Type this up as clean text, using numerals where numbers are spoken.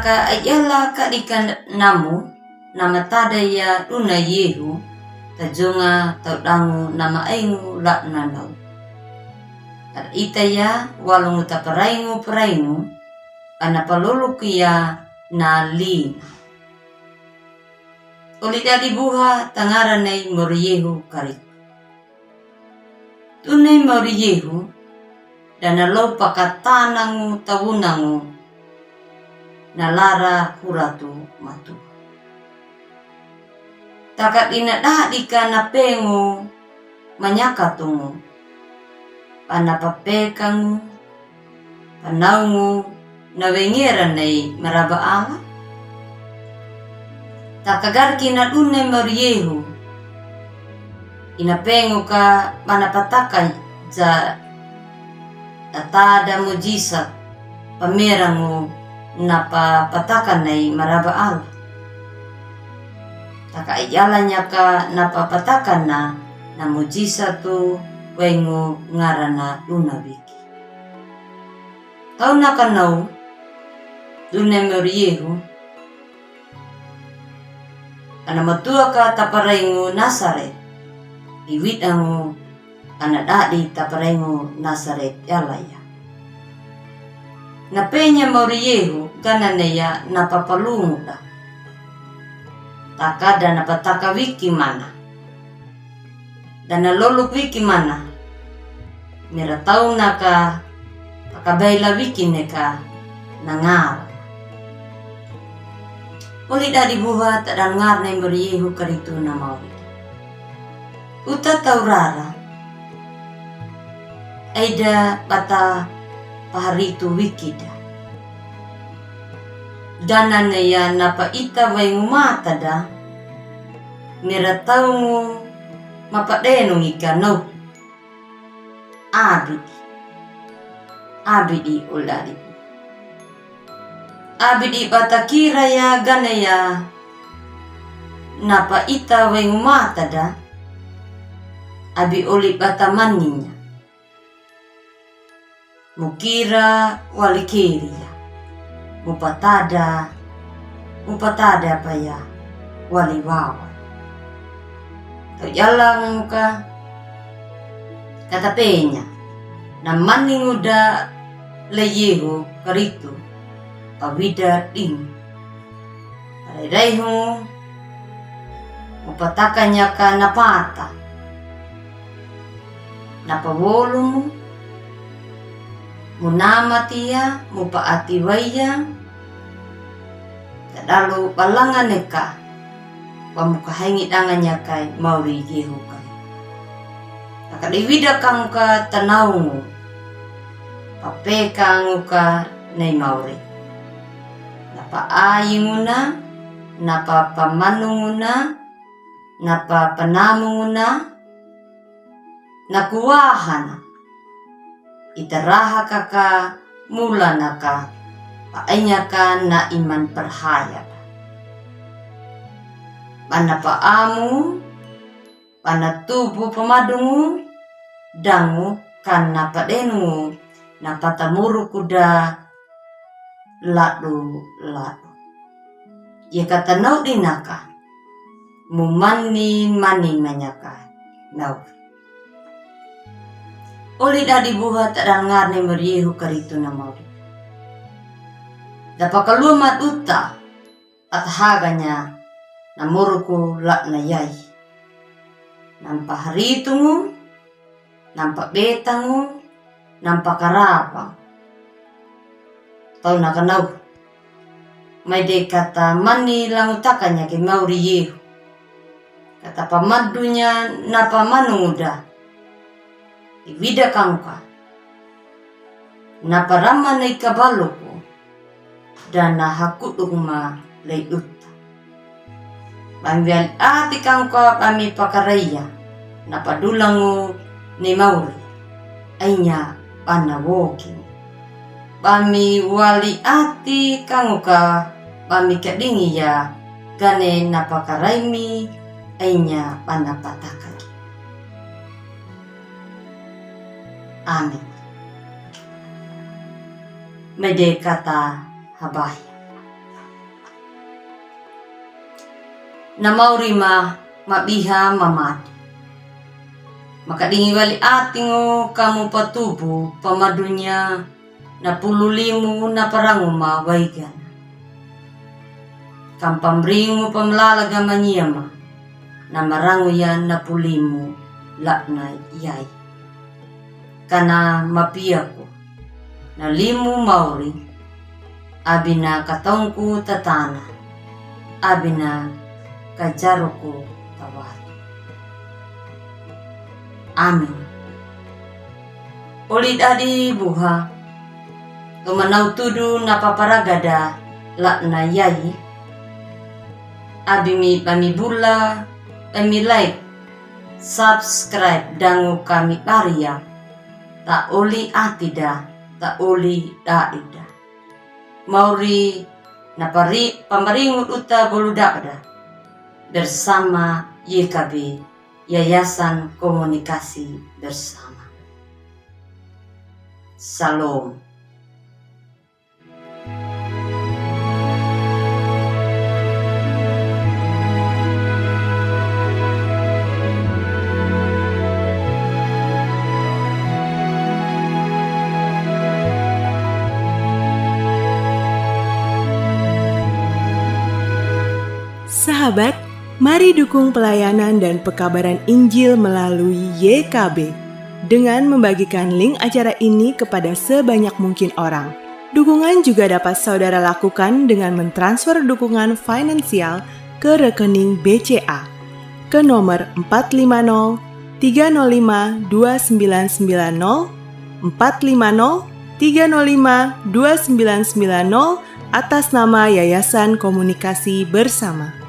Taka ayala ka ikan namu nama tada ya una yehu tajonga taudangu nama aingu la nanau. Tar ita ya walungu taparaingu paraingu ana paluluku ya na lina. Uli dadi buha tangaranay moriyehu karit. Tunay moriyehu dan nalo pakatanangu tawunangu nalara kuratu matu. Takat inadadika na pengu manyakatungu panapapekangu panaungu nawengeran ay marabaala. Takagarki na dunay mariyehu inapengu ka manapatakan sa atada mujisat pamerangu napapatakan ay marabaala. Takaialanya ka napapatakan na mujisat tu wengu ngarana lunabiki. Tau na kanau dunay mariyehu ana matua ka taparaingu Nasaret iwit angu ana dadi taparaingu Nasaret yalaya. Napenya mariyehu kananeya napapalungu da takada napataka wiki mana dan naloluk wiki mana miratau naka pakabaila wiki neka nangar. Uli dari buha tak dangar na mariyehu karitu na mawid. Uta taurara aida bata paharitu wikida. Dana ya napa ita waingu mata da miratau mapadenu ikanau abidi ulari. Abidi batakira ya gana ya napa ita waingu mata da abi oli batamaninya mukira walikiri ya mupatada apa ya waliwawa tau jalang muka kata penya na maning uda leyehu karitu pabida ding parerehu mupatakanya ka napata napawolumu munamatia mupaatiwaya tadalu palangan neka pamukahengi danganya kay mawiriyehu kay nakadiwida kang ka tanaungu papekangu ka nay mawri napaayingu na napapamanungu na napapanamungu na nakuwahan itaraha kaka mula naka paanya ka na iman perhaya panapaamu panatubu pamadungu dangu kan napadenu napatamuru kuda ladu ya kata nau dinaka mumani manyaka nau. Uli dadi buha tak dangar ni mariyehu karitu na mawri. Dapakalumat uta at haganya namuruku la na yay. Nampaharitungu, nampabetangu, nampakarapang. Tau nakanaw. May de kata mani lang utakanya kay mariyehu. Kata pamadunya napamanunguda. Iwida kangka naparama na ikabalo ko dan nahakudong ma layuta. Pambial ati kangka kami pakaraya napadulango ni mawri ay niya panawokin. Pami wali ati kangka pami kadingi ya gane napakaraymi ay niya panapatakan. Amin. Mede kata habay. na maurima mabiha mamati. Makadingi wali atingo kamu patubu pamadunya na pululimu na paranguma waigan. Kampamringo pamlalaga manyama na maranguyan na pulimu lakna yay. Kana mapiako na limu mauri abi na katongku tatana abi na kajaruku tawat. Amin. Olid adi buha tumanau tudu na paparagada lakna yai abi mi pamibula pami like subscribe dangu kami karya tak oli atida tak oli daida mauri napari pamaringut uta boludakda bersama YKB Yayasan Komunikasi Bersama. Salam. Sahabat, mari dukung pelayanan dan pekabaran Injil melalui YKB dengan membagikan link acara ini kepada sebanyak mungkin orang. Dukungan juga dapat saudara lakukan dengan mentransfer dukungan finansial ke rekening BCA ke nomor 450 305 2990 450 305 2990 atas nama Yayasan Komunikasi Bersama.